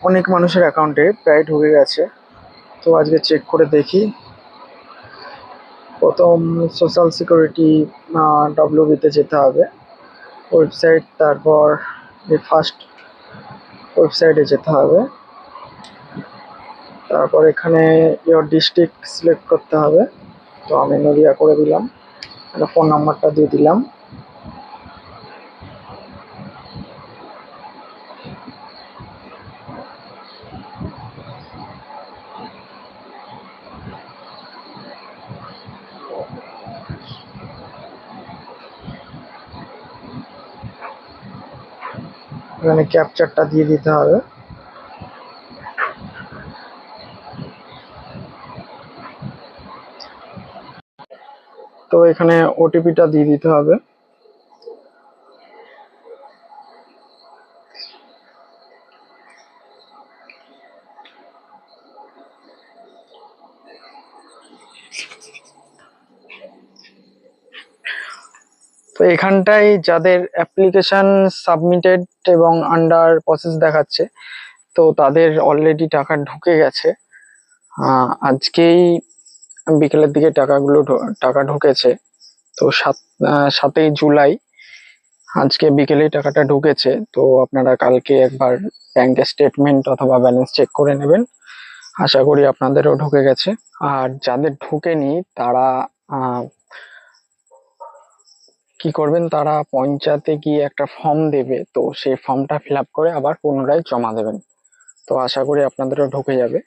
অনেক মানুষের অ্যাকাউন্টে প্রায় ঢুকে গেছে। তো আজকে চেক করে দেখি। প্রথম সোশ্যাল সিকিউরিটি ডব্লিউবিতে যেতে হবে ওয়েবসাইট, তারপর ফার্স্ট ওয়েবসাইটে যেতে হবে, তারপর এখানে ইয়োর ডিস্ট্রিক্ট সিলেক্ট করতে হবে। তো আমি নদিয়া করে দিলাম, ফোন নাম্বারটা দিয়ে দিলাম। এখানে ক্যাপচারটা দিয়ে দিতে হবে। তো এখানে ওটিপিটা দিয়ে দিতে হবে। তো এখানটায় যাদের অ্যাপ্লিকেশন সাবমিটেড এবং আন্ডার প্রসেস দেখাচ্ছে, তো তাদের অলরেডি টাকা ঢুকে গেছে। আজকেই বিকেলের দিকে টাকা ঢুকেছে। তো 7ই জুলাই আজকে বিকেলেই টাকাটা ঢুকেছে। তো আপনারা কালকে একবার ব্যাংকের স্টেটমেন্ট অথবা ব্যালেন্স চেক করে নেবেন। আশা করি আপনাদেরও ঢুকে গেছে। আর যাদের ঢুকেনি তারা কি করবেন, তারা পঞ্চায়েতে গিয়ে একটা ফর্ম দেবে, তো সেই ফর্মটা ফিল আপ করে আবার পুনরায় জমা দেবেন। তো আশা করি আপনাদেরও ঢুকে যাবে।